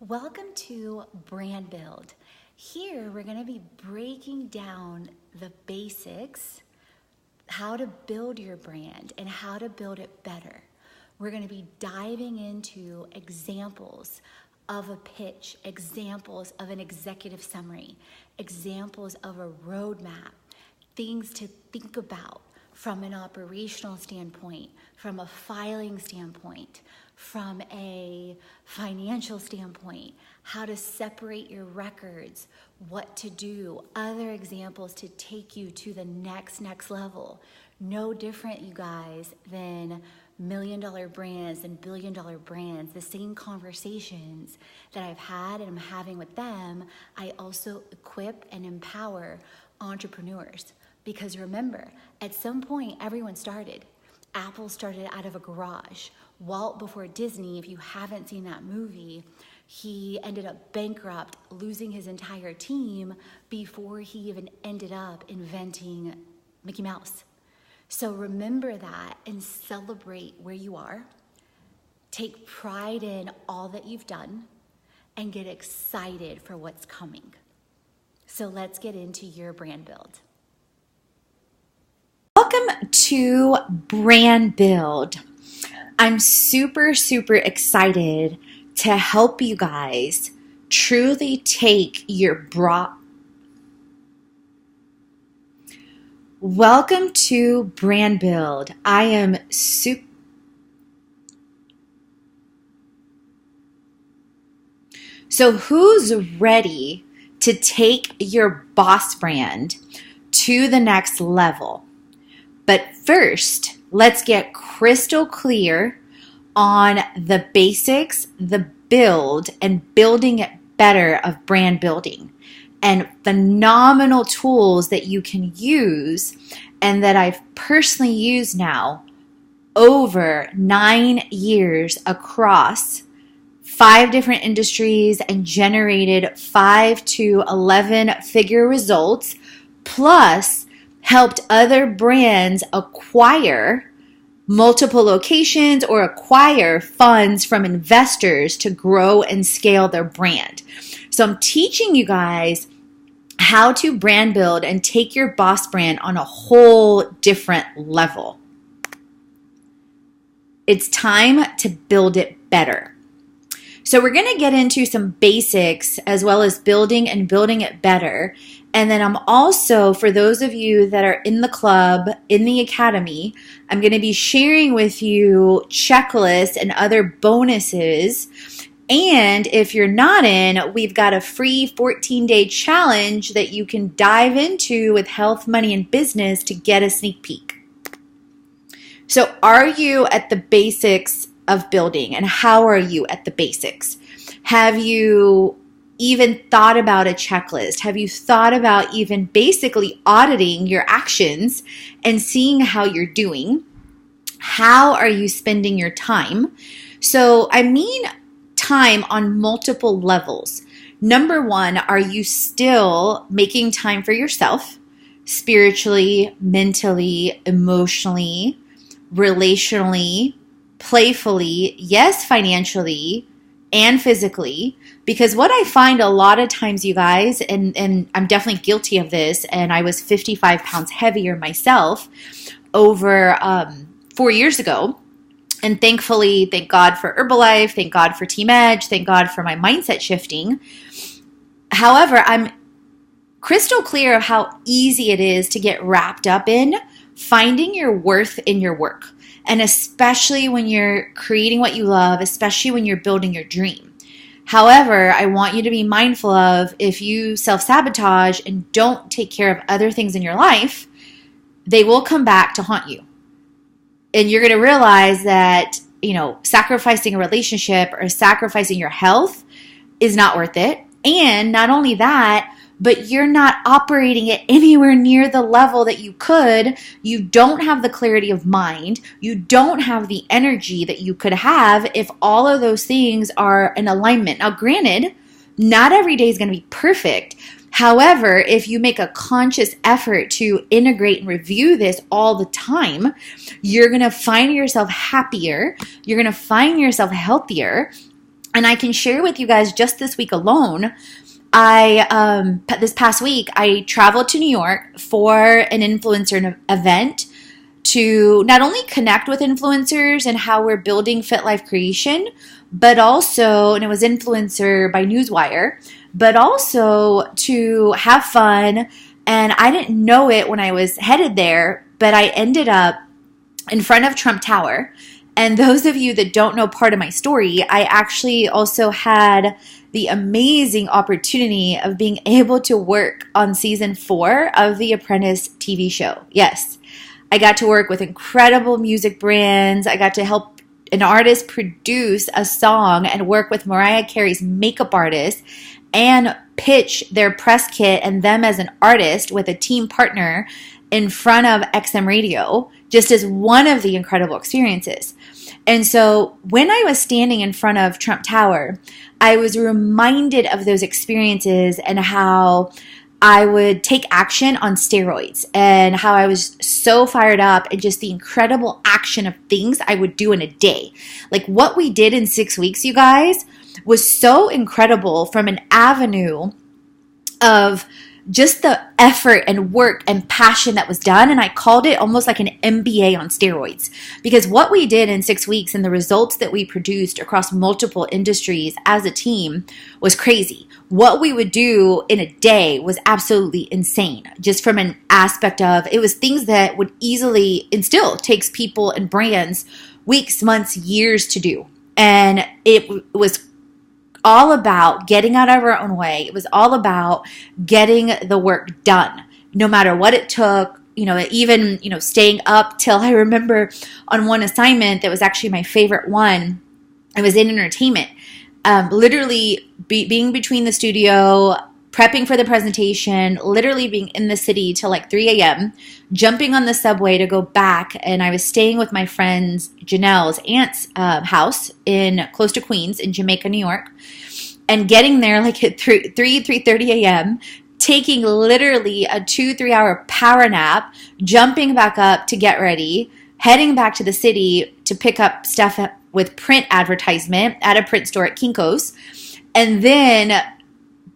Welcome to Brand Build. Here we're going to be breaking down the basics, how to build your brand and how to build it better. We're going to be diving into examples of a pitch, examples of an executive summary, examples of a roadmap, things to think about from an operational standpoint, from a filing standpoint, from a financial standpoint, how to separate your records, what to do, other examples to take you to the next level. No different, you guys, than million-dollar brands and billion-dollar brands. The same conversations that I've had and I'm having with them, I also equip and empower entrepreneurs. Because remember, at some point, everyone started. Apple started out of a garage. Walt, before Disney, if you haven't seen that movie, he ended up bankrupt, losing his entire team before he even ended up inventing Mickey Mouse. So remember that and celebrate where you are. Take pride in all that you've done and get excited for what's coming. So let's get into your brand build. Welcome to Brand Build. I'm super excited to help you guys truly take your Welcome to Brand Build. I am So who's ready to take your boss brand to the next level? But first, let's get crystal clear on the basics, the build, and building it better of brand building, and phenomenal tools that you can use and that I've personally used now over 9 years across 5 different industries and generated 5 to 11 figure results, plus helped other brands acquire multiple locations or acquire funds from investors to grow and scale their brand. So I'm teaching you guys how to brand build and take your boss brand on a whole different level. It's time to build it better. So we're going to get into some basics as well as building it better. And then I'm also, for those of you that are in the club, in the academy, I'm going to be sharing with you checklists and other bonuses. And if you're not in, we've got a free 14-day challenge that you can dive into with health, money, and business to get a sneak peek. So are you at the basics of building, and how are you at the basics? Have you even thought about a checklist? Have you thought about even basically auditing your actions and seeing how you're doing? How are you spending your time? So I mean time on multiple levels. Number one, are you still making time for yourself spiritually, mentally, emotionally, relationally, playfully, yes, financially, and physically? Because what I find a lot of times, you guys, and I'm definitely guilty of this, and I was 55 pounds heavier myself over 4 years ago. And thankfully, thank God for Herbalife, thank God for Team Edge, thank God for my mindset shifting. However, I'm crystal clear of how easy it is to get wrapped up in finding your worth in your work. And especially when you're creating what you love, especially when you're building your dream. However, I want you to be mindful of, if you self-sabotage and don't take care of other things in your life, they will come back to haunt you. And you're going to realize that, sacrificing a relationship or sacrificing your health is not worth it. And not only that, but you're not operating it anywhere near the level that you could. You don't have the clarity of mind. You don't have the energy that you could have if all of those things are in alignment. Now, granted, not every day is going to be perfect. However, if you make a conscious effort to integrate and review this all the time, you're going to find yourself happier. You're going to find yourself healthier. And I can share with you guys just this week alone, this past week, I traveled to New York for an influencer event to not only connect with influencers and how we're building Fit Life Creation, but also, and it was Influencer by Newswire, but also to have fun. And I didn't know it when I was headed there, but I ended up in front of Trump Tower. And those of you that don't know part of my story, I actually also had the amazing opportunity of being able to work on season 4 of The Apprentice TV show. Yes, I got to work with incredible music brands. I got to help an artist produce a song and work with Mariah Carey's makeup artist and pitch their press kit and them as an artist with a team partner in front of XM Radio, just as one of the incredible experiences. And so when I was standing in front of Trump Tower, I was reminded of those experiences and how I would take action on steroids and how I was so fired up and just the incredible action of things I would do in a day. Like what we did in 6 weeks, you guys, was so incredible from an avenue of just the effort and work and passion that was done. And I called it almost like an MBA on steroids, because what we did in 6 weeks and the results that we produced across multiple industries as a team was crazy. What we would do in a day was absolutely insane, just from an aspect of it was things that would easily and still takes people and brands weeks, months, years to do. And it was all about getting out of our own way. It was all about getting the work done, no matter what it took, even, staying up till I remember on one assignment that was actually my favorite one. I was in entertainment, literally being between the studio, prepping for the presentation, literally being in the city till like 3 a.m., jumping on the subway to go back. And I was staying with my friend's Janelle's aunt's house in close to Queens in Jamaica, New York, and getting there like at 3:30 a.m., taking literally a 2-3 hour power nap, jumping back up to get ready, heading back to the city to pick up stuff with print advertisement at a print store at Kinko's, and then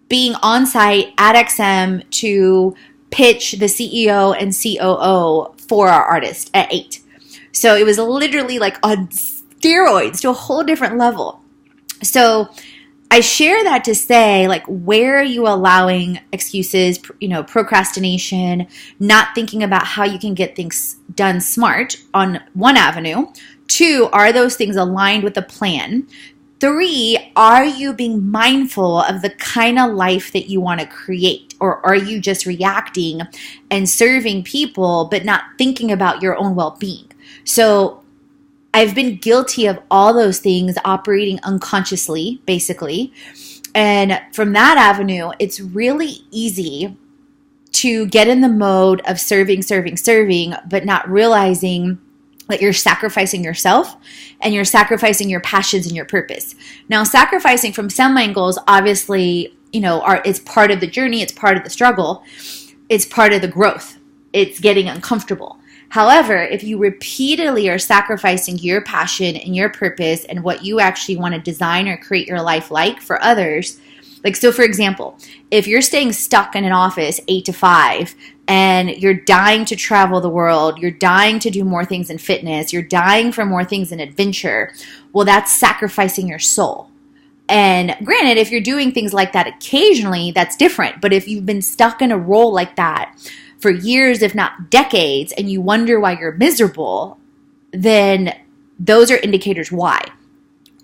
being on site at XM to pitch the CEO and COO for our artist at 8. So it was literally like on steroids to a whole different level. So I share that to say, like, where are you allowing excuses, procrastination, not thinking about how you can get things done smart on one avenue? 2, are those things aligned with the plan? 3, are you being mindful of the kind of life that you want to create? Or are you just reacting and serving people but not thinking about your own well-being? So I've been guilty of all those things, operating unconsciously, basically. And from that avenue, it's really easy to get in the mode of serving, but not realizing that you're sacrificing yourself and you're sacrificing your passions and your purpose. Now, sacrificing from some angles, obviously, it's part of the journey. It's part of the struggle. It's part of the growth. It's getting uncomfortable. However, if you repeatedly are sacrificing your passion and your purpose and what you actually want to design or create your life like for others, like, so for example, if you're staying stuck in an office 8 to 5 and you're dying to travel the world, you're dying to do more things in fitness, you're dying for more things in adventure, well, that's sacrificing your soul. And granted, if you're doing things like that occasionally, that's different. But if you've been stuck in a role like that for years, if not decades, and you wonder why you're miserable, then those are indicators why.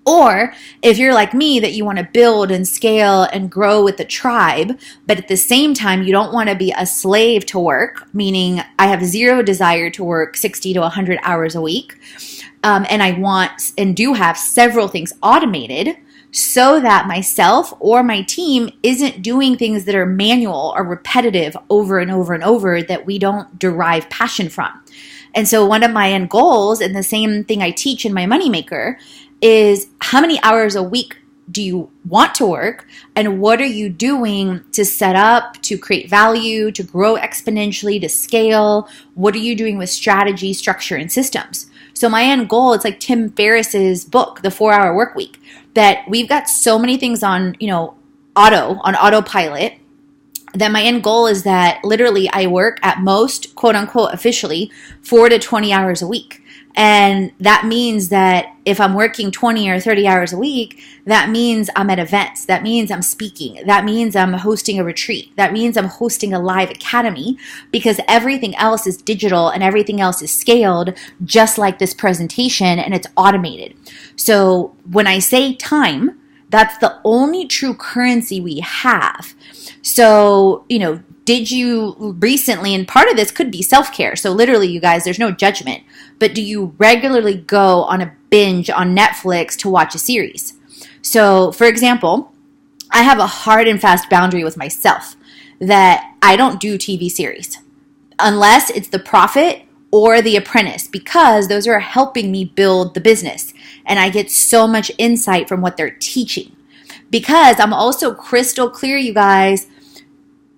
Or if you're like me, that you want to build and scale and grow with the tribe, but at the same time, you don't want to be a slave to work, meaning I have zero desire to work 60 to 100 hours a week. And I want and do have several things automated so that myself or my team isn't doing things that are manual or repetitive over and over and over that we don't derive passion from. And so one of my end goals, and the same thing I teach in my Moneymaker, is how many hours a week do you want to work, and what are you doing to set up, to create value, to grow exponentially, to scale? What are you doing with strategy, structure, and systems? So my end goal, it's like Tim Ferriss's book, The 4-Hour Workweek, that we've got so many things on, autopilot, that my end goal is that literally I work at most, quote unquote, officially 4 to 20 hours a week. And that means that if I'm working 20 or 30 hours a week, that means I'm at events. That means I'm speaking. That means I'm hosting a retreat. That means I'm hosting a live academy, because everything else is digital and everything else is scaled, just like this presentation, and it's automated. So when I say time, that's the only true currency we have. So, did you recently, and part of this could be self-care. So literally, you guys, there's no judgment. But do you regularly go on a binge on Netflix to watch a series? So, for example, I have a hard and fast boundary with myself that I don't do TV series unless it's The Prophet or The Apprentice, because those are helping me build the business. And I get so much insight from what they're teaching. Because I'm also crystal clear, you guys,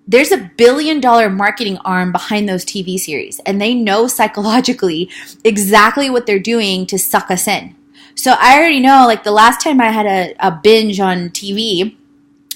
there's a $1 billion marketing arm behind those TV series, and they know psychologically exactly what they're doing to suck us in. So I already know, like the last time I had a binge on TV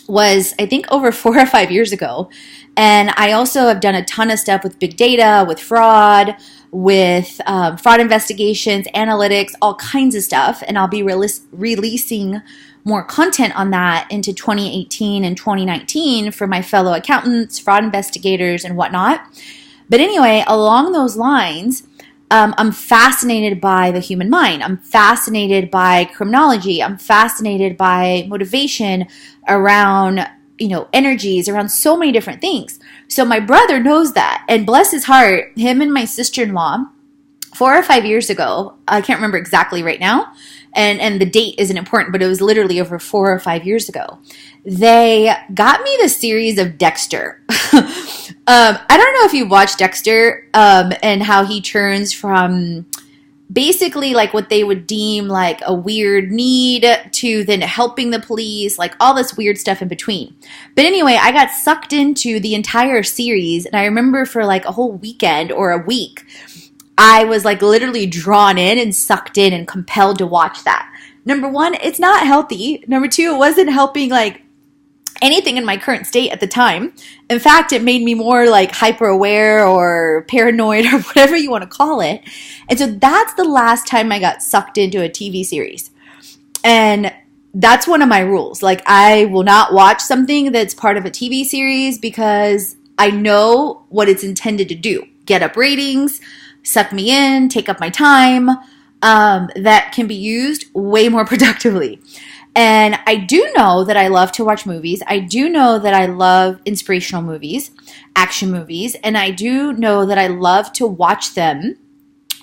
was, I think, over 4 or 5 years ago. And I also have done a ton of stuff with big data, with fraud, with fraud investigations, analytics, all kinds of stuff. And I'll be releasing more content on that into 2018 and 2019 for my fellow accountants, fraud investigators, and whatnot. But anyway, along those lines, I'm fascinated by the human mind. I'm fascinated by criminology. I'm fascinated by motivation around, energies, around so many different things. So my brother knows that, and bless his heart, him and my sister-in-law, 4 or 5 years ago, I can't remember exactly right now, and the date isn't important, but it was literally over 4 or 5 years ago. They got me the series of Dexter. I don't know if you watched Dexter, and how he turns from basically like what they would deem like a weird need to then helping the police, like all this weird stuff in between. But anyway, I got sucked into the entire series, and I remember for like a whole weekend or a week, I was like literally drawn in and sucked in and compelled to watch that. Number one, it's not healthy. Number two, it wasn't helping like anything in my current state at the time. In fact, it made me more like hyper aware or paranoid or whatever you want to call it. And so that's the last time I got sucked into a TV series. And that's one of my rules. Like, I will not watch something that's part of a TV series because I know what it's intended to do. Get up ratings, suck me in, take up my time, that can be used way more productively. And I do know that I love to watch movies. I do know that I love inspirational movies, action movies, and I do know that I love to watch them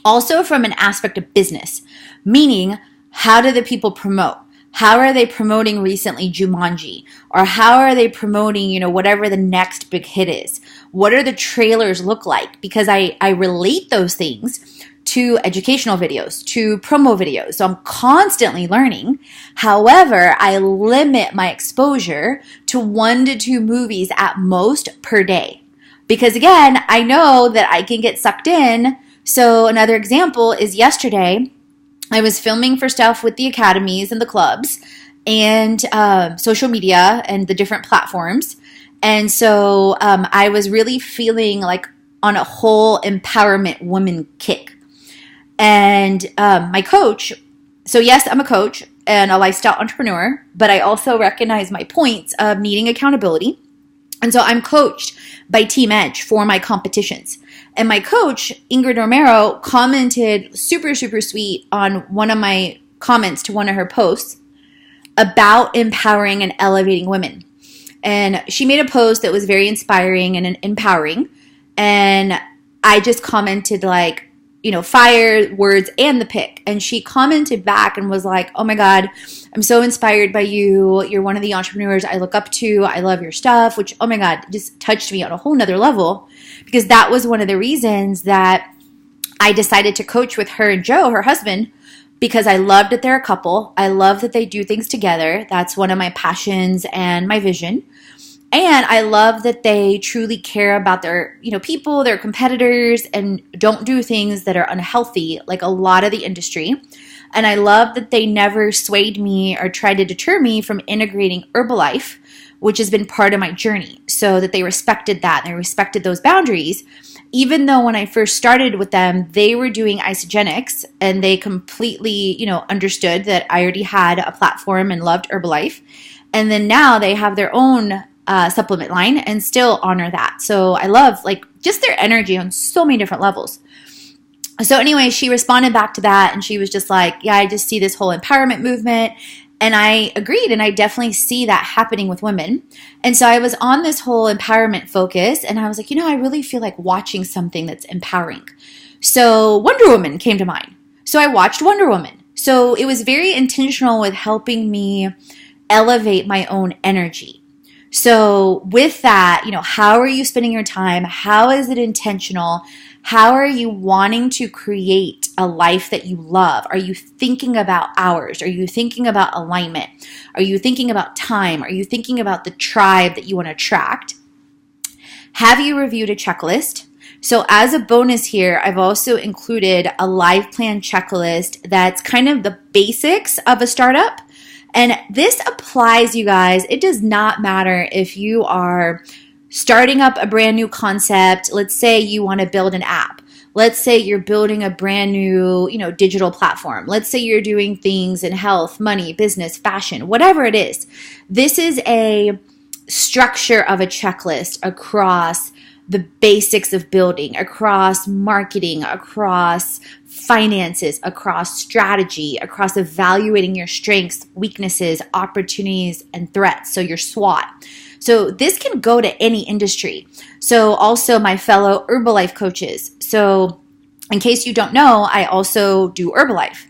also from an aspect of business, meaning how do the people promote? How are they promoting recently Jumanji? Or how are they promoting, whatever the next big hit is? What are the trailers look like? Because I relate those things to educational videos, to promo videos. So I'm constantly learning. However, I limit my exposure to 1 to 2 movies at most per day. Because again, I know that I can get sucked in. So another example is yesterday, I was filming for stuff with the academies and the clubs and social media and the different platforms. And so I was really feeling like on a whole empowerment woman kick. And my coach, so yes, I'm a coach and a lifestyle entrepreneur, but I also recognize my points of needing accountability. And so I'm coached by Team Edge for my competitions. And my coach, Ingrid Romero, commented super, super sweet on one of my comments to one of her posts about empowering and elevating women. And she made a post that was very inspiring and empowering. And I just commented like, fire words and the pick. And she commented back and was like, oh my God, I'm so inspired by you. You're one of the entrepreneurs I look up to. I love your stuff, which, oh my God, just touched me on a whole nother level, because that was one of the reasons that I decided to coach with her and Joe, her husband, because I love that they're a couple. I love that they do things together. That's one of my passions and my vision. And I love that they truly care about their, people, their competitors, and don't do things that are unhealthy like a lot of the industry. And I love that they never swayed me or tried to deter me from integrating Herbalife, which has been part of my journey. So that they respected that and they respected those boundaries. Even though when I first started with them, they were doing isogenics and they completely, understood that I already had a platform and loved Herbalife. And then now they have their own supplement line and still honor that. So I love just their energy on so many different levels. So anyway, she responded back to that and she was just like, yeah, I just see this whole empowerment movement. And I agreed, and I definitely see that happening with women. And so I was on this whole empowerment focus, and I was like, I really feel like watching something that's empowering. So Wonder Woman came to mind. So I watched Wonder Woman. So it was very intentional with helping me elevate my own energy. So with that, how are you spending your time? How is it intentional? How are you wanting to create a life that you love? Are you thinking about hours? Are you thinking about alignment? Are you thinking about time? Are you thinking about the tribe that you want to attract? Have you reviewed a checklist? So as a bonus here, I've also included a life plan checklist that's kind of the basics of a startup. And this applies, you guys. It does not matter if you are starting up a brand new concept. Let's say you want to build an app. Let's say you're building a brand new, digital platform. Let's say you're doing things in health, money, business, fashion, whatever it is. This is a structure of a checklist across the basics of building, across marketing, across finances, across strategy, across evaluating your strengths, weaknesses, opportunities, and threats. So your SWOT. So this can go to any industry. So also my fellow Herbalife coaches. So in case you don't know, I also do Herbalife.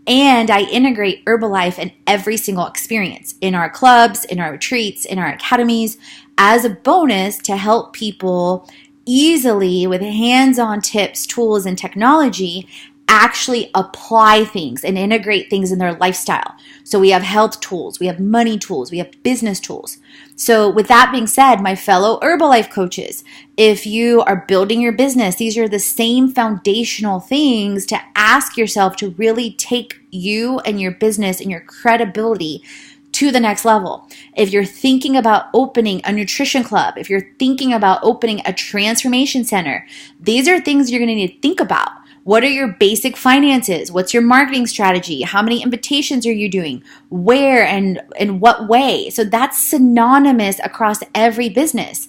And I integrate Herbalife in every single experience, in our clubs, in our retreats, in our academies, as a bonus to help people easily, with hands-on tips, tools, and technology, actually apply things and integrate things in their lifestyle. So we have health tools, we have money tools, we have business tools. So with that being said, my fellow Herbalife coaches, if you are building your business, these are the same foundational things to ask yourself to really take you and your business and your credibility to the next level. If you're thinking about opening a nutrition club, if you're thinking about opening a transformation center, these are things you're going to need to think about. What are your basic finances? What's your marketing strategy? How many invitations are you doing? Where and in what way? So that's synonymous across every business.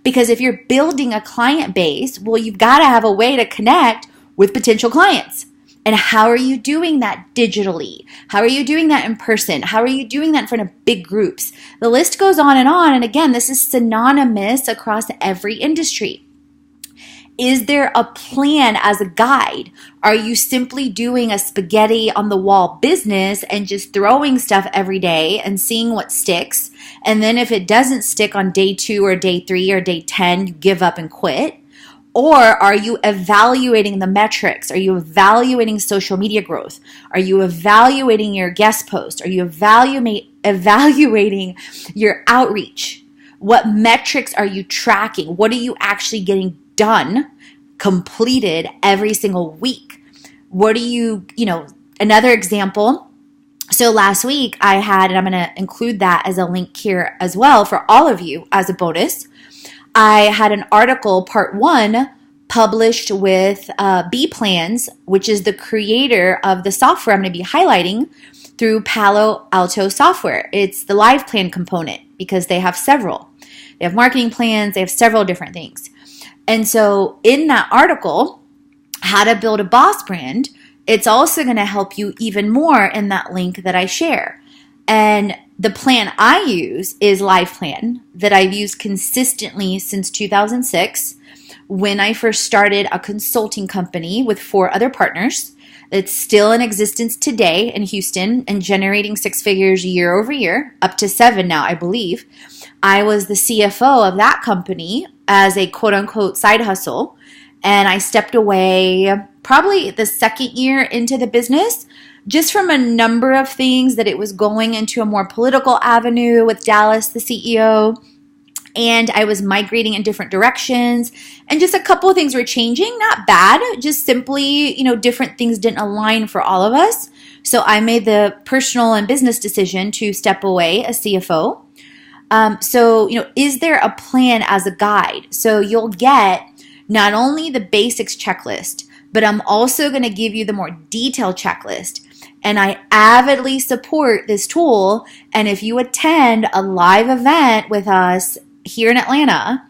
Because if you're building a client base, well, you've got to have a way to connect with potential clients. And how are you doing that digitally? How are you doing that in person? How are you doing that in front of big groups? The list goes on. And again, this is synonymous across every industry. Is there a plan as a guide? Are you simply doing a spaghetti on the wall business and just throwing stuff every day and seeing what sticks? And then if it doesn't stick on day 2 or day 3 or day 10, you give up and quit? Or are you evaluating the metrics? Are you evaluating social media growth? Are you evaluating your guest post? Are you evaluating your outreach? What metrics are you tracking? What are you actually getting done, completed every single week? What are you, another example. So last week I had, and I'm going to include that as a link here as well for all of you as a bonus. I had an article, part 1, published with B Plans, which is the creator of the software I'm going to be highlighting through Palo Alto Software. It's the live plan component because they have several. They have marketing plans. They have several different things. And so in that article, How to Build a Boss Brand, it's also going to help you even more in that link that I share. And the plan I use is Live Plan that I've used consistently since 2006 when I first started a consulting company with 4 other partners. It's still in existence today in Houston and generating 6 figures year over year, up to 7 now, I believe. I was the CFO of that company as a quote-unquote side hustle, and I stepped away probably the 2nd year into the business just from a number of things, that it was going into a more political avenue with Dallas, the CEO, and I was migrating in different directions, and just a couple of things were changing. Not bad, just simply, different things didn't align for all of us. So I made the personal and business decision to step away as CFO. Is there a plan as a guide? So you'll get not only the basics checklist, but I'm also going to give you the more detailed checklist. And I avidly support this tool. And if you attend a live event with us here in Atlanta,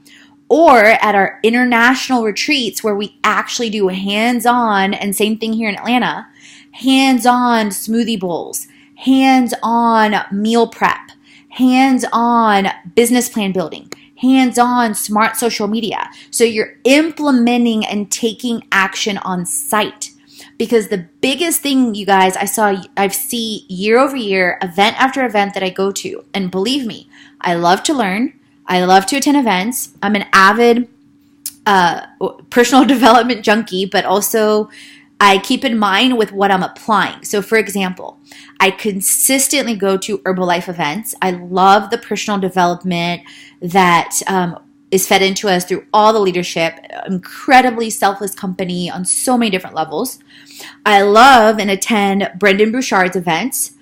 or at our international retreats where we actually do hands-on, and same thing here in Atlanta, hands-on smoothie bowls, hands-on meal prep, hands-on business plan building, hands-on smart social media. So you're implementing and taking action on site. Because the biggest thing, you guys, I see year over year, event after event that I go to, and believe me, I love to learn. I love to attend events. I'm an avid personal development junkie, but also I keep in mind with what I'm applying. So for example, I consistently go to Herbalife events. I love the personal development that is fed into us through all the leadership, incredibly selfless company on so many different levels. I love and attend Brendan Bouchard's events.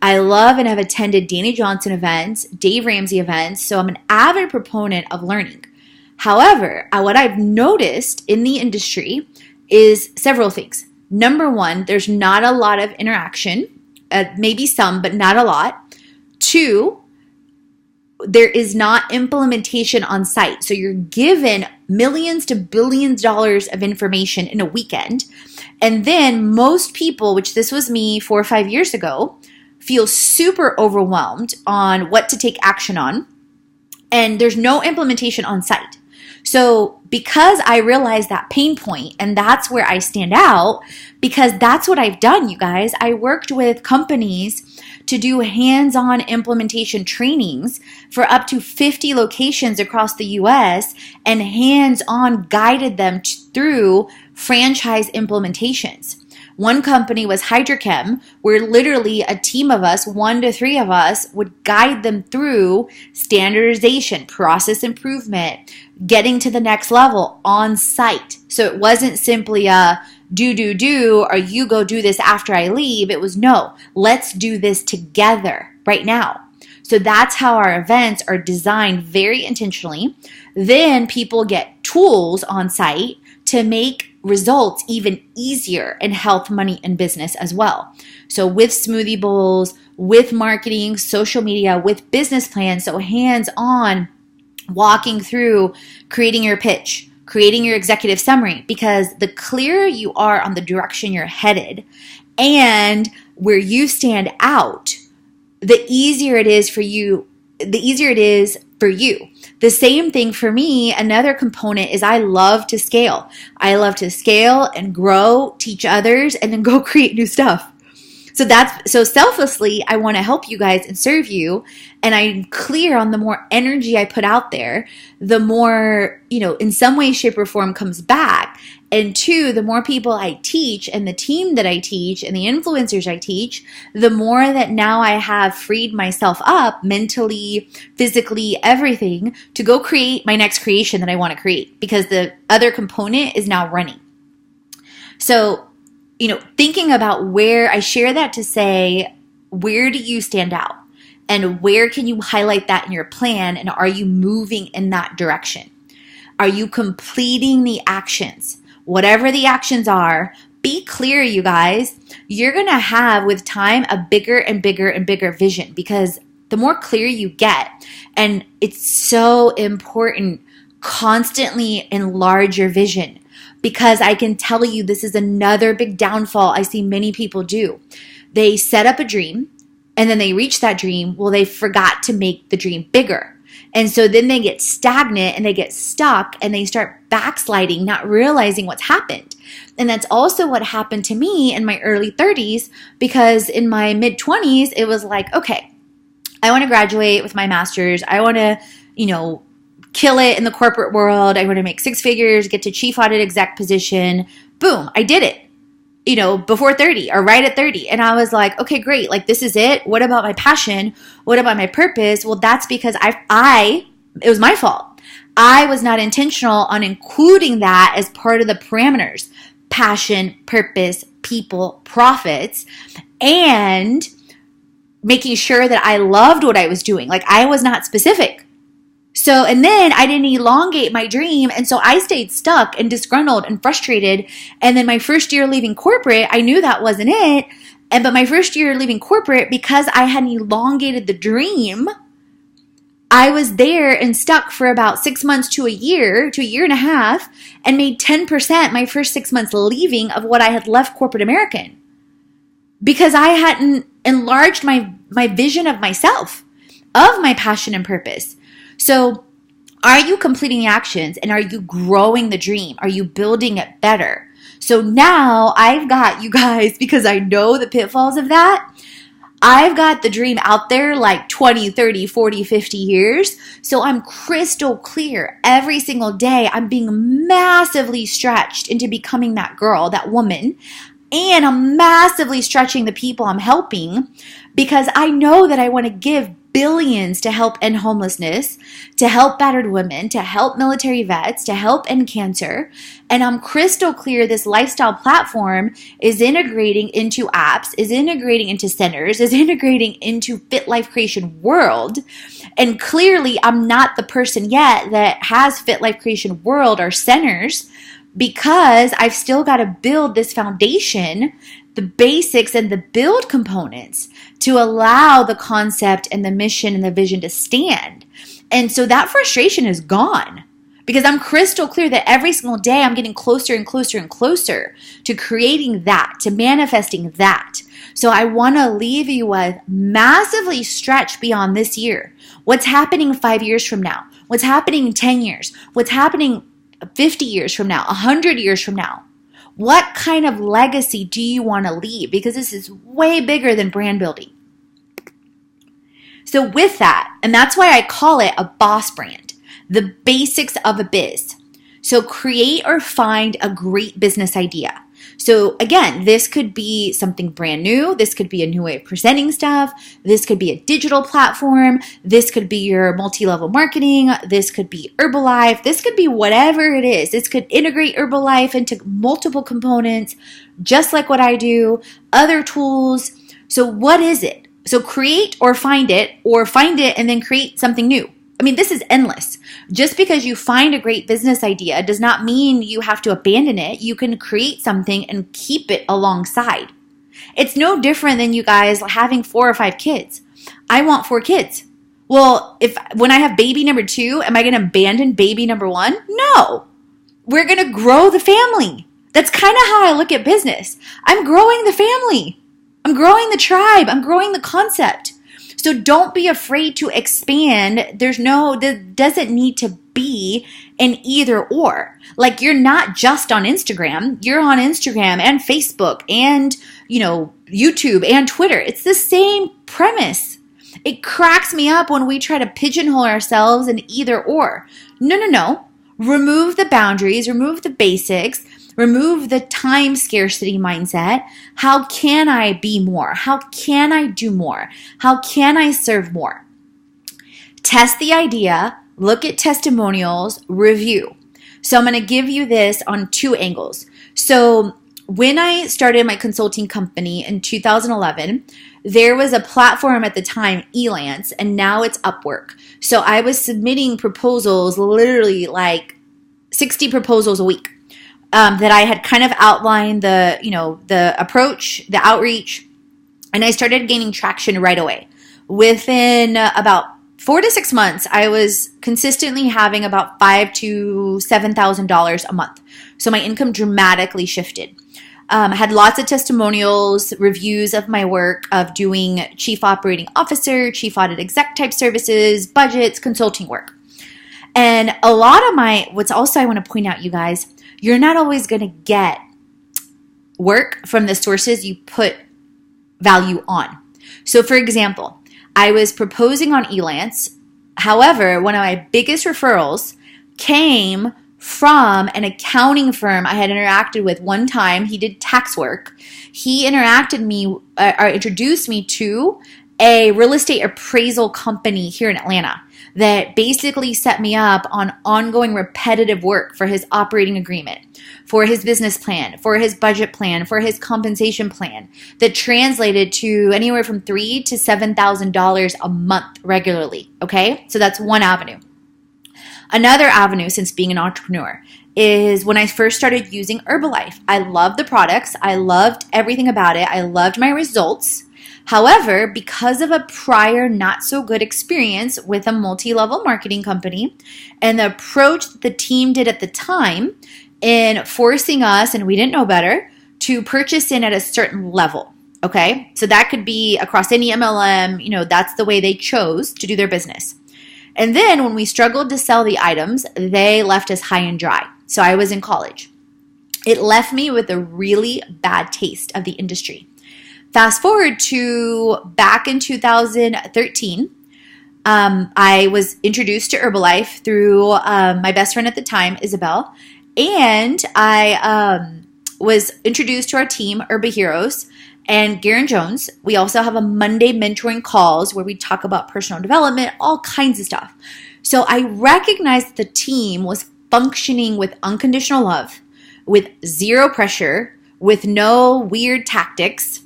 I love and have attended Danny Johnson events, Dave Ramsey events, so I'm an avid proponent of learning. However, what I've noticed in the industry is several things. Number one, there's not a lot of interaction, maybe some, but not a lot. Two, there is not implementation on site. So you're given millions to billions of dollars of information in a weekend. And then most people, which this was me 4 or 5 years ago, feel super overwhelmed on what to take action on. And there's no implementation on site. So because I realized that pain point, and that's where I stand out, because that's what I've done, you guys. I worked with companies to do hands-on implementation trainings for up to 50 locations across the US and hands-on guided them through franchise implementations. One company was Hydrochem, where literally a team of us, 1 to 3 of us, would guide them through standardization, process improvement, getting to the next level on site. So it wasn't simply a do, or you go do this after I leave. It was no, let's do this together right now. So that's how our events are designed very intentionally. Then people get tools on site to make results even easier in health, money, and business as well. So with smoothie bowls, with marketing, social media, with business plans, so hands-on, walking through creating your pitch, creating your executive summary, because the clearer you are on the direction you're headed and where you stand out, the easier it is for you. The same thing for me, another component is I love to scale. I love to scale and grow, teach others, and then go create new stuff. So selflessly, I want to help you guys and serve you. And I'm clear on the more energy I put out there, the more, in some way, shape, or form comes back. And two, the more people I teach and the team that I teach and the influencers I teach, the more that now I have freed myself up mentally, physically, everything to go create my next creation that I want to create, because the other component is now running. So, thinking about where I share that to say, where do you stand out? And where can you highlight that in your plan? And are you moving in that direction? Are you completing the actions? Whatever the actions are, be clear, you guys. You're going to have, with time, a bigger and bigger and bigger vision, because the more clear you get, and it's so important, constantly enlarge your vision. Because I can tell you, this is another big downfall I see many people do. They set up a dream, and then they reach that dream. Well, they forgot to make the dream bigger. And so then they get stagnant and they get stuck and they start backsliding, not realizing what's happened. And that's also what happened to me in my early 30s, because in my mid 20s, it was like, okay, I want to graduate with my master's. I want to, kill it in the corporate world. I want to make 6 figures, get to chief audit exec position. Boom, I did it, before 30 or right at 30. And I was like, okay, great. Like, this is it. What about my passion? What about my purpose? Well, that's because I It was my fault. I was not intentional on including that as part of the parameters: passion, purpose, people, profits, and making sure that I loved what I was doing. Like, I was not specific. So, and then I didn't elongate my dream. And so I stayed stuck and disgruntled and frustrated. And then my first year leaving corporate, I knew that wasn't it. But my first year leaving corporate, because I hadn't elongated the dream, I was there and stuck for about 6 months to a year and a half, and made 10% my first 6 months leaving of what I had left corporate American, because I hadn't enlarged my vision of myself, of my passion and purpose. So are you completing the actions, and are you growing the dream? Are you building it better? So now I've got, you guys, because I know the pitfalls of that, I've got the dream out there like 20, 30, 40, 50 years. So I'm crystal clear every single day. I'm being massively stretched into becoming that girl, that woman. And I'm massively stretching the people I'm helping, because I know that I want to give billions to help end homelessness, to help battered women, to help military vets, to help end cancer. And I'm crystal clear this lifestyle platform is integrating into apps, is integrating into centers, is integrating into Fit Life Creation World. And clearly I'm not the person yet that has Fit Life Creation World or centers, because I've still got to build this foundation, the basics and the build components, to allow the concept and the mission and the vision to stand. And so that frustration is gone, because I'm crystal clear that every single day I'm getting closer and closer and closer to creating that, to manifesting that. So I want to leave you with massively stretched beyond this year. What's happening 5 years from now? What's happening in 10 years? What's happening 50 years from now? 100 years from now? What kind of legacy do you want to leave? Because this is way bigger than brand building. So with that, and that's why I call it a boss brand, the basics of a biz. So create or find a great business idea. So again, this could be something brand new. This could be a new way of presenting stuff. This could be a digital platform. This could be your multi-level marketing. This could be Herbalife. This could be whatever it is. This could integrate Herbalife into multiple components, just like what I do, other tools. So what is it? So create or find it and then create something new. I mean, this is endless. Just because you find a great business idea does not mean you have to abandon it. You can create something and keep it alongside. It's no different than you guys having 4 or 5 kids. I want 4 kids. Well, when I have baby number 2, am I going to abandon baby number 1? No. We're going to grow the family. That's kind of how I look at business. I'm growing the family. I'm growing the tribe. I'm growing the concept. So don't be afraid to expand. There doesn't need to be an either or. Like, you're not just on Instagram. You're on Instagram and Facebook and, YouTube and Twitter. It's the same premise. It cracks me up when we try to pigeonhole ourselves in either or. No. Remove the boundaries, remove the basics, remove the time scarcity mindset. How can I be more? How can I do more? How can I serve more? Test the idea, look at testimonials, review. So I'm going to give you this on 2 angles. So when I started my consulting company in 2011, there was a platform at the time, Elance, and now it's Upwork. So I was submitting proposals, literally like 60 proposals a week. That I had kind of outlined the approach, the outreach, and I started gaining traction right away. Within about 4 to 6 months, I was consistently having about $5,000 to $7,000 a month. So my income dramatically shifted. I had lots of testimonials, reviews of my work of doing chief operating officer, chief audit exec type services, budgets, consulting work. And a lot of what's also I want to point out, you guys, you're not always going to get work from the sources you put value on. So for example, I was proposing on Elance. However, one of my biggest referrals came from an accounting firm I had interacted with one time. He did tax work. He introduced me to a real estate appraisal company here in Atlanta that basically set me up on ongoing repetitive work for his operating agreement, for his business plan, for his budget plan, for his compensation plan that translated to anywhere from $3,000 to $7,000 a month regularly. Okay, so that's one avenue. Another avenue, since being an entrepreneur, is when I first started using Herbalife. I loved the products. I loved everything about it. I loved my results. However, because of a prior not so good experience with a multi-level marketing company and the approach that the team did at the time in forcing us, and we didn't know better, to purchase in at a certain level. Okay, so that could be across any MLM, that's the way they chose to do their business. And then when we struggled to sell the items, they left us high and dry. So I was in college. It left me with a really bad taste of the industry. Fast forward to back in 2013, I was introduced to Herbalife through my best friend at the time, Isabel, and I was introduced to our team, Herba Heroes, and Garen Jones. We also have a Monday mentoring calls where we talk about personal development, all kinds of stuff. So I recognized that the team was functioning with unconditional love, with zero pressure, with no weird tactics,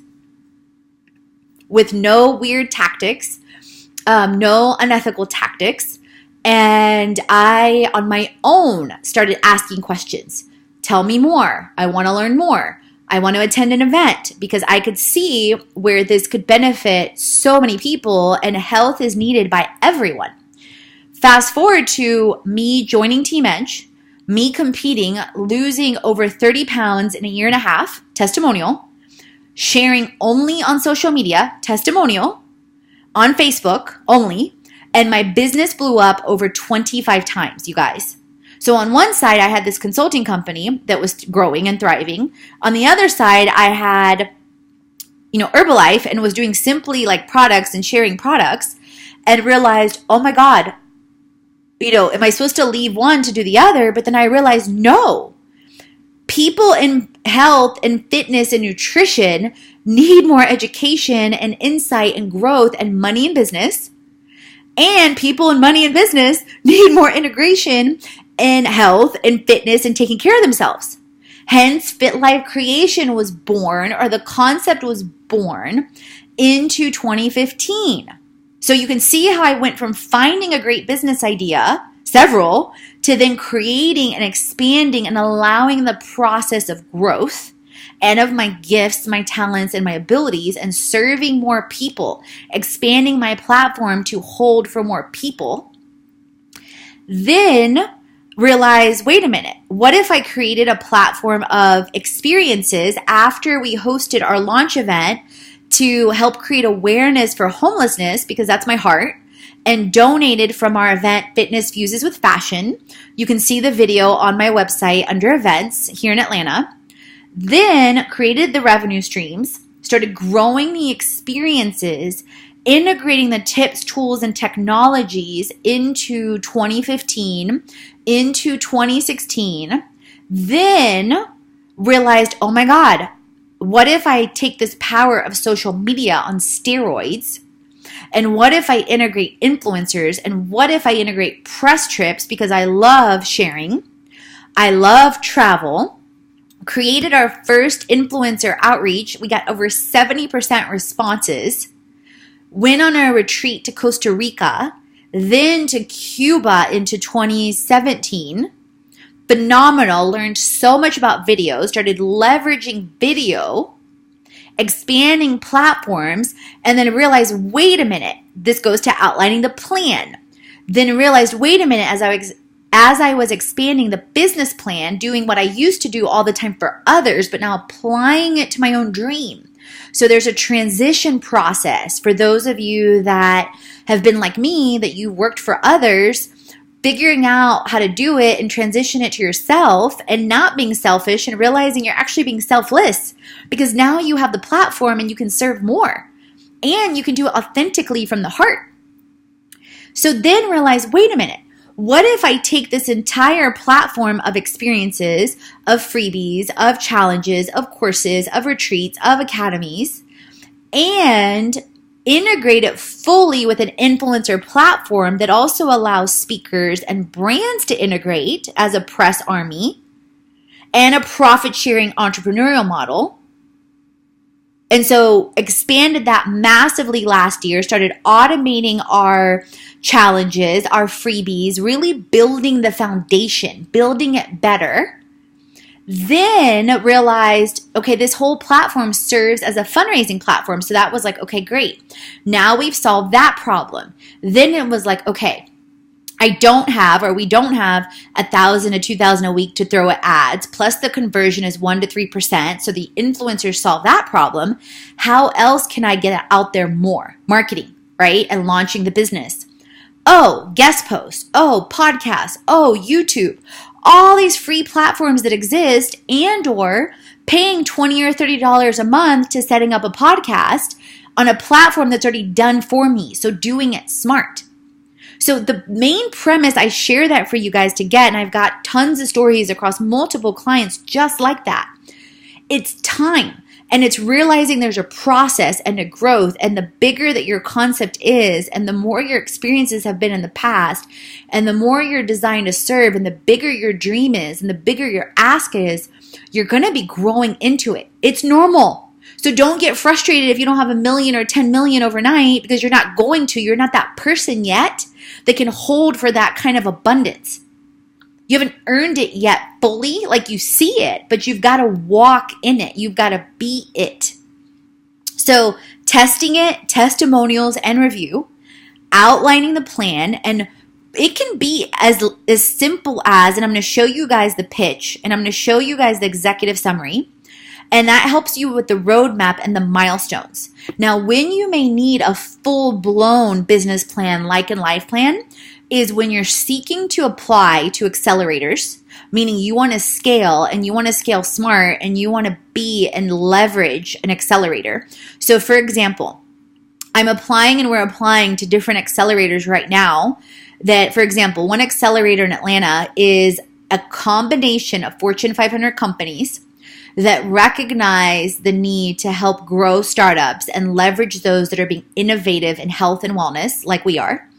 no unethical tactics. And I, on my own, started asking questions. Tell me more. I want to learn more. I want to attend an event because I could see where this could benefit so many people, and health is needed by everyone. Fast forward to me joining Team Edge, me competing, losing over 30 pounds in a year and a half, testimonial, sharing only on social media, testimonial, on Facebook only, and my business blew up over 25 times, you guys. So on one side, I had this consulting company that was growing and thriving. On the other side, I had, Herbalife, and was doing simply like products and sharing products, and realized, oh my God, am I supposed to leave one to do the other? But then I realized, no. People in health and fitness and nutrition need more education and insight and growth and money in business. And people in money and business need more integration in health and fitness and taking care of themselves. Hence, Fit Life Creation was born, or the concept was born, into 2015. So you can see how I went from finding a great business idea, several, to then creating and expanding and allowing the process of growth and of my gifts, my talents, and my abilities, and serving more people, expanding my platform to hold for more people. Then realize, wait a minute, what if I created a platform of experiences after we hosted our launch event to help create awareness for homelessness, because that's my heart, and donated from our event, Fitness Fuses with Fashion. You can see the video on my website under events here in Atlanta. Then created the revenue streams, started growing the experiences, integrating the tips, tools, and technologies into 2015, into 2016. Then realized, oh my God, what if I take this power of social media on steroids? And what if I integrate influencers? And what if I integrate press trips? Because I love sharing. I love travel. Created our first influencer outreach. We got over 70% responses. Went on a retreat to Costa Rica, then to Cuba into 2017. Phenomenal. Learned so much about video. Started leveraging video, expanding platforms, and then realized, wait a minute, this goes to outlining the plan. Then realized, wait a minute, as I was expanding the business plan, doing what I used to do all the time for others, but now applying it to my own dream. So there's a transition process for those of you that have been like me, that you worked for others, figuring out how to do it and transition it to yourself, and not being selfish and realizing you're actually being selfless, because now you have the platform and you can serve more and you can do it authentically from the heart. So then realize, wait a minute, what if I take this entire platform of experiences, of freebies, of challenges, of courses, of retreats, of academies, and integrate it fully with an influencer platform that also allows speakers and brands to integrate as a press army and a profit-sharing entrepreneurial model. And so expanded that massively last year, started automating our challenges, our freebies, really building the foundation, building it better. Then realized, okay, this whole platform serves as a fundraising platform. So that was like, okay, great. Now we've solved that problem. Then it was like, okay, we don't have 1,000 to 2,000 a week to throw at ads. Plus the conversion is 1% to 3%. So the influencers solve that problem. How else can I get out there more? Marketing, right? And launching the business. Oh, guest posts. Oh, podcasts. Oh, YouTube. All these free platforms that exist, and or paying $20 or $30 a month to setting up a podcast on a platform that's already done for me. So doing it smart. So the main premise, I share that for you guys to get, and I've got tons of stories across multiple clients just like that. It's time, and it's realizing there's a process and a growth, and the bigger that your concept is, and the more your experiences have been in the past, and the more you're designed to serve, and the bigger your dream is, and the bigger your ask is, you're going to be growing into it. It's normal. So don't get frustrated if you don't have 1 million or 10 million overnight, because you're not going to. You're not that person yet that can hold for that kind of abundance. You haven't earned it yet fully, like you see it, but you've got to walk in it. You've got to be it. So testing it, testimonials and review, outlining the plan, and it can be as simple as, and I'm going to show you guys the pitch, and I'm going to show you guys the executive summary. And that helps you with the roadmap and the milestones. Now, when you may need a full-blown business plan, like a life plan, is when you're seeking to apply to accelerators, meaning you want to scale and you want to scale smart and you want to be and leverage an accelerator. So, for example, I'm applying and we're applying to different accelerators right now that, for example, one accelerator in Atlanta is a combination of Fortune 500 companies that recognize the need to help grow startups and leverage those that are being innovative in health and wellness, like we are,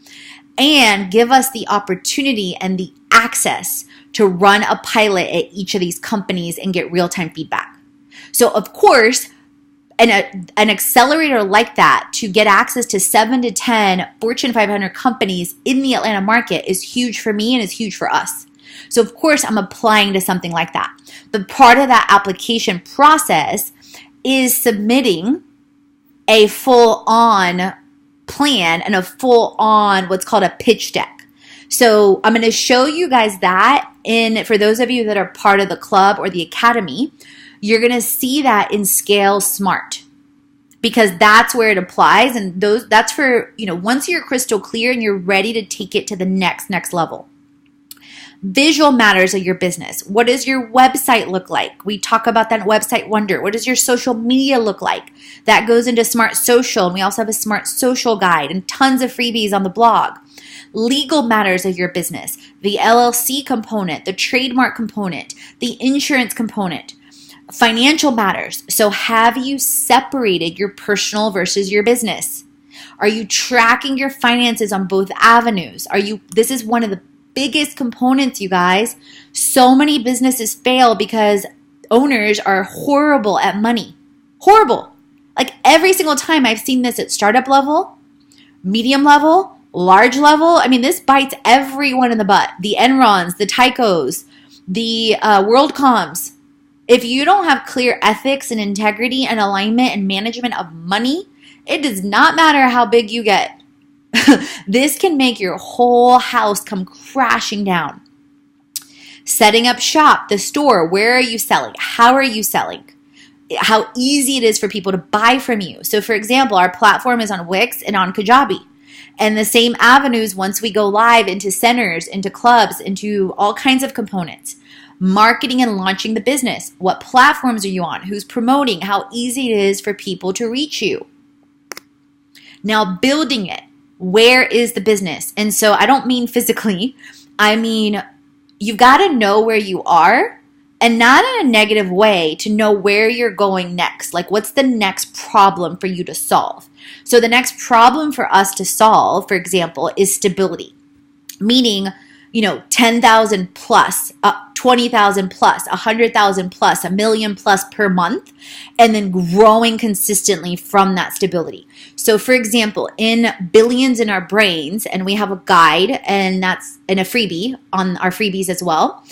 and give us the opportunity and the access to run a pilot at each of these companies and get real-time feedback. So, of course, an accelerator like that to get access to 7 to 10 Fortune 500 companies in the Atlanta market is huge for me and is huge for us. So, of course, I'm applying to something like that. But part of that application process is submitting a full-on plan and a full-on what's called a pitch deck. So I'm going to show you guys that for those of you that are part of the club or the academy, you're going to see that in Scale Smart, because that's where it applies. And that's for, once you're crystal clear and you're ready to take it to the next level. Visual matters of your business. What does your website look like? We talk about that in Website Wonder. What does your social media look like? That goes into Smart Social, and we also have a Smart Social guide and tons of freebies on the blog. Legal matters of your business, the LLC component, the trademark component, the insurance component. Financial matters. So have you separated your personal versus your business? Are you tracking your finances on both avenues? This is one of the biggest components, you guys. So many businesses fail because owners are horrible at money. Horrible. Like every single time I've seen this at startup level, medium level, large level. I mean, this bites everyone in the butt. The Enrons, the Tycos, the WorldComs. If you don't have clear ethics and integrity and alignment and management of money, it does not matter how big you get. This can make your whole house come crashing down. Setting up shop, the store, where are you selling? How are you selling? How easy it is for people to buy from you. So for example, our platform is on Wix and on Kajabi. And the same avenues once we go live into centers, into clubs, into all kinds of components. Marketing and launching the business. What platforms are you on? Who's promoting? How easy it is for people to reach you. Now building it. Where is the business? And so I don't mean physically. I mean, you've got to know where you are and not in a negative way, to know where you're going next. Like, what's the next problem for you to solve? So the next problem for us to solve, for example, is stability, meaning, 10,000 plus, 20,000 plus, 100,000 plus, 1,000,000 plus per month, and then growing consistently from that stability. So for example, in Billions in Our Brains, and we have a guide, and that's in a freebie on our freebies as well.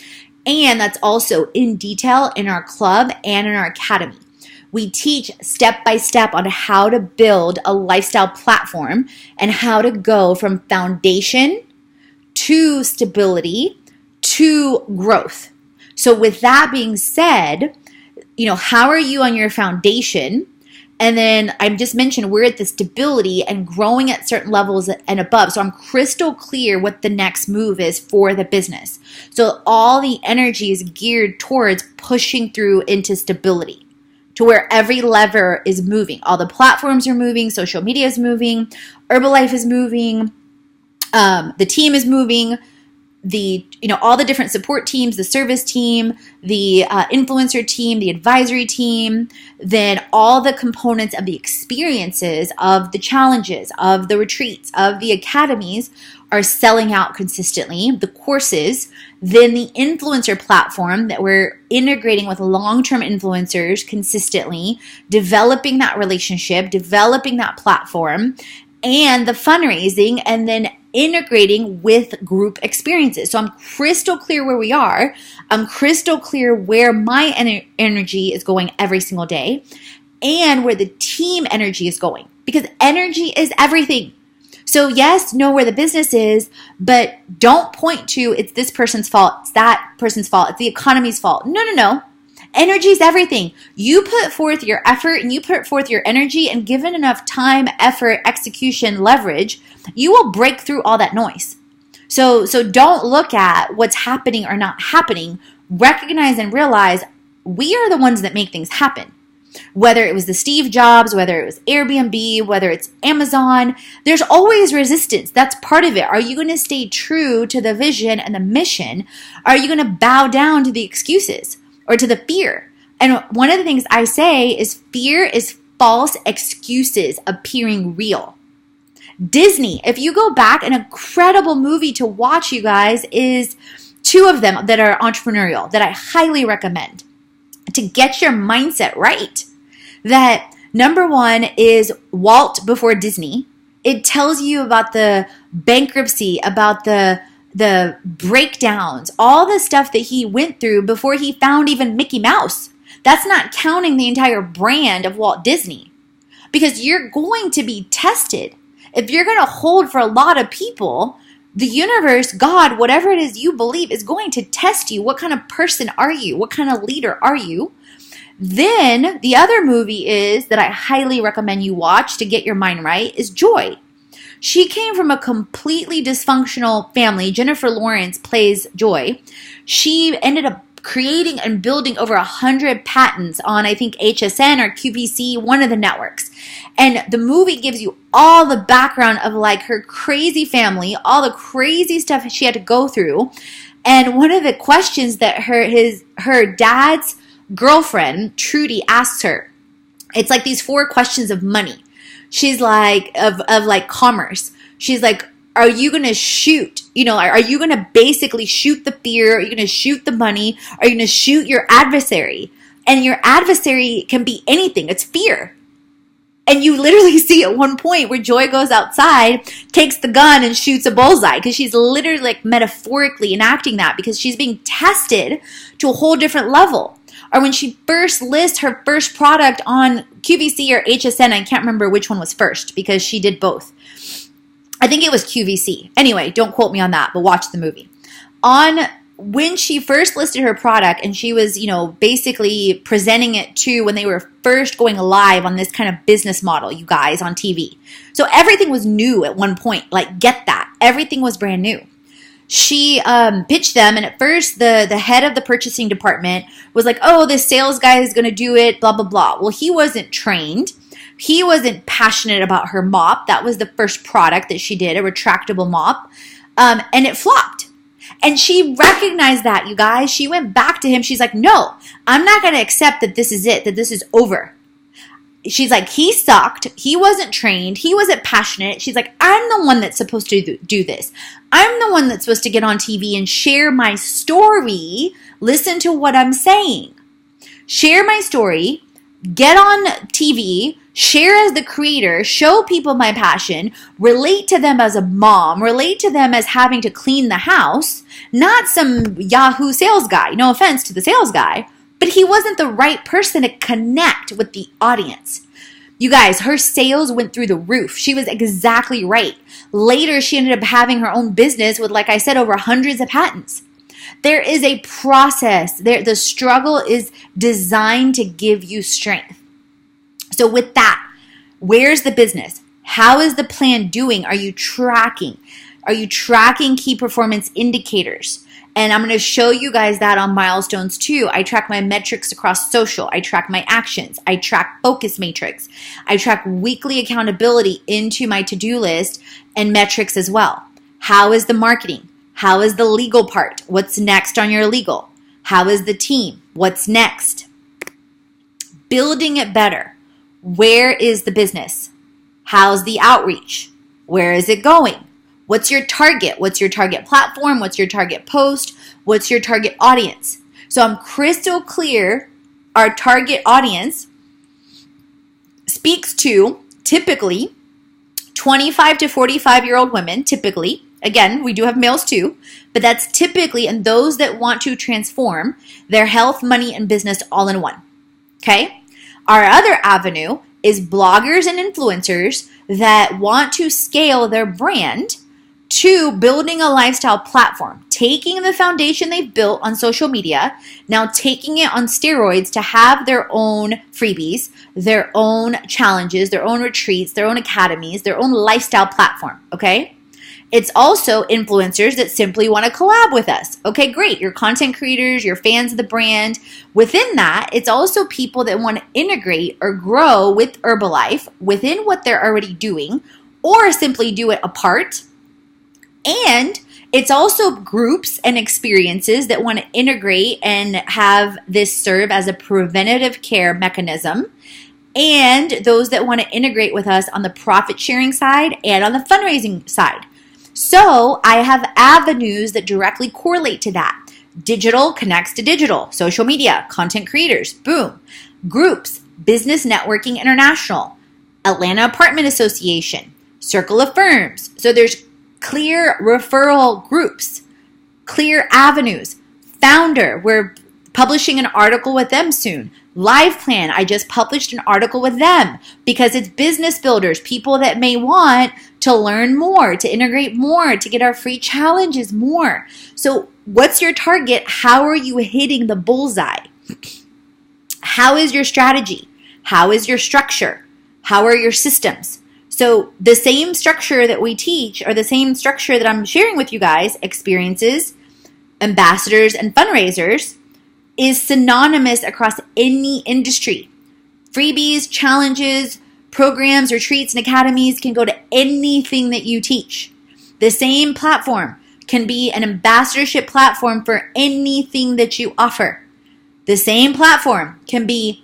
And that's also in detail in our club and in our academy. We teach step by step on how to build a lifestyle platform and how to go from foundation to stability to growth. So with that being said, how are you on your foundation? And then I just mentioned we're at the stability and growing at certain levels and above. So I'm crystal clear what the next move is for the business. So all the energy is geared towards pushing through into stability, to where every lever is moving. All the platforms are moving, social media is moving, Herbalife is moving, the team is moving, all the different support teams, the service team, the influencer team, the advisory team, then all the components of the experiences, of the challenges, of the retreats, of the academies are selling out consistently, the courses, then the influencer platform that we're integrating with long-term influencers consistently, developing that relationship, developing that platform, and the fundraising, and then integrating with group experiences. So I'm crystal clear where we are. I'm crystal clear where my energy is going every single day and where the team energy is going, because energy is everything. So yes, know where the business is, but don't point to it's this person's fault, it's that person's fault, it's the economy's fault. No. Energy is everything. You put forth your effort and you put forth your energy, and given enough time, effort, execution, leverage, you will break through all that noise. So don't look at what's happening or not happening. Recognize and realize we are the ones that make things happen. Whether it was the Steve Jobs, whether it was Airbnb, whether it's Amazon, there's always resistance. That's part of it. Are you going to stay true to the vision and the mission? Are you going to bow down to the excuses or to the fear? And one of the things I say is fear is false excuses appearing real. Disney, if you go back, an incredible movie to watch, you guys, is two of them that are entrepreneurial that I highly recommend to get your mindset right. That number one is Walt Before Disney. It tells you about the bankruptcy, about the breakdowns, all the stuff that he went through before he found even Mickey Mouse. That's not counting the entire brand of Walt Disney, because you're going to be tested. If you're going to hold for a lot of people, the universe, God, whatever it is you believe, is going to test you. What kind of person are you? What kind of leader are you? Then the other movie is that I highly recommend you watch to get your mind right is Joy. She came from a completely dysfunctional family. Jennifer Lawrence plays Joy. She ended up creating and building over 100 patents on, I think, HSN or QVC, one of the networks. And the movie gives you all the background of like her crazy family, all the crazy stuff she had to go through. And one of the questions that her dad's girlfriend, Trudy, asks her, it's like these 4 questions of money. She's like, of like commerce. She's like, are you going to shoot? Are you going to basically shoot the fear? Are you going to shoot the money? Are you going to shoot your adversary? And your adversary can be anything. It's fear. And you literally see at one point where Joy goes outside, takes the gun and shoots a bullseye, because she's literally like metaphorically enacting that, because she's being tested to a whole different level. Or when she first lists her first product on QVC or HSN, I can't remember which one was first because she did both. I think it was QVC. Anyway, don't quote me on that, but watch the movie. When she first listed her product and she was, basically presenting it to when they were first going live on this kind of business model, you guys, on TV. So everything was new at one point. Like, get that. Everything was brand new. She pitched them, and at first the head of the purchasing department was like, oh, this sales guy is going to do it, blah, blah, blah. Well, he wasn't trained. He wasn't passionate about her mop. That was the first product that she did, a retractable mop, and it flopped. And she recognized that, you guys. She went back to him. She's like, no, I'm not going to accept that this is it, that this is over. She's like, he sucked. He wasn't trained. He wasn't passionate. She's like, I'm the one that's supposed to do this. I'm the one that's supposed to get on TV and share my story. Listen to what I'm saying. Share my story. Get on TV. Share as the creator. Show people my passion. Relate to them as a mom. Relate to them as having to clean the house. Not some Yahoo sales guy. No offense to the sales guy. But he wasn't the right person to connect with the audience. You guys, her sales went through the roof. She was exactly right. Later, she ended up having her own business with, like I said, over hundreds of patents. There is a process. The struggle is designed to give you strength. So with that, where's the business? How is the plan doing? Are you tracking? Are you tracking key performance indicators? And I'm going to show you guys that on milestones too. I track my metrics across social. I track my actions. I track focus matrix. I track weekly accountability into my to-do list and metrics as well. How is the marketing? How is the legal part? What's next on your legal? How is the team? What's next? Building it better. Where is the business? How's the outreach? Where is it going? What's your target? What's your target platform? What's your target post? What's your target audience? So I'm crystal clear. Our target audience speaks to typically 25 to 45-year-old women, typically. Again, we do have males too, but that's typically, and those that want to transform their health, money, and business all in one. Okay? Our other avenue is bloggers and influencers that want to scale their brand to building a lifestyle platform, taking the foundation they've built on social media, now taking it on steroids to have their own freebies, their own challenges, their own retreats, their own academies, their own lifestyle platform, okay? It's also influencers that simply want to collab with us. Okay, great. You're content creators, you're fans of the brand. Within that, it's also people that want to integrate or grow with Herbalife within what they're already doing or simply do it apart. And it's also groups and experiences that want to integrate and have this serve as a preventative care mechanism. And those that want to integrate with us on the profit sharing side and on the fundraising side. So I have avenues that directly correlate to that. Digital connects to digital, social media, content creators, boom. Groups, Business Networking International, Atlanta Apartment Association, Circle of Firms. So there's clear referral groups, clear avenues. Founder, we're publishing an article with them soon. Live Plan, I just published an article with them because it's business builders, people that may want to learn more, to integrate more, to get our free challenges more. So what's your target? How are you hitting the bullseye? How is your strategy? How is your structure? How are your systems? So the same structure that we teach or the same structure that I'm sharing with you guys, experiences, ambassadors, and fundraisers, is synonymous across any industry. Freebies, challenges, programs, retreats, and academies can go to anything that you teach. The same platform can be an ambassadorship platform for anything that you offer. The same platform can be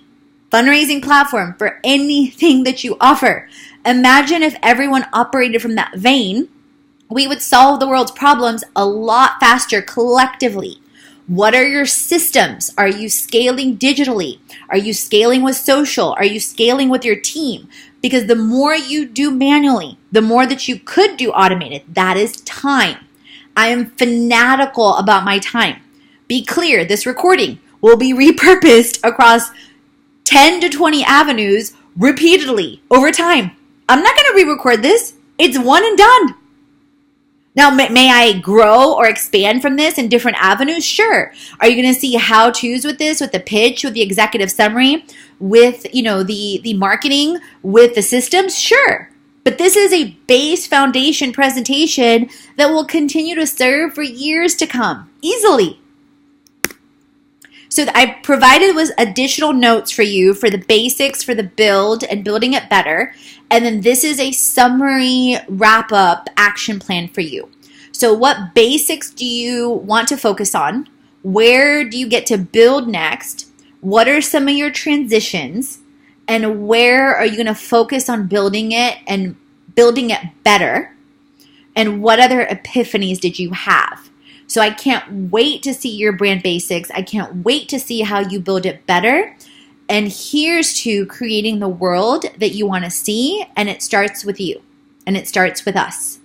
fundraising platform for anything that you offer. Imagine if everyone operated from that vein, we would solve the world's problems a lot faster collectively. What are your systems? Are you scaling digitally? Are you scaling with social? Are you scaling with your team? Because the more you do manually, the more that you could do automated. That is time. I am fanatical about my time. Be clear, this recording will be repurposed across 10 to 20 avenues repeatedly over time. I'm not going to re-record this. It's one and done. Now, may I grow or expand from this in different avenues? Sure. Are you going to see how-tos with this, with the pitch, with the executive summary, with, the marketing, with the systems? Sure. But this is a base foundation presentation that will continue to serve for years to come, easily. So I provided was additional notes for you for the basics, for the build and building it better. And then this is a summary wrap-up action plan for you. So what basics do you want to focus on? Where do you get to build next? What are some of your transitions? And where are you going to focus on building it and building it better? And what other epiphanies did you have? So I can't wait to see your brand basics. I can't wait to see how you build it better. And here's to creating the world that you want to see. And it starts with you. And it starts with us.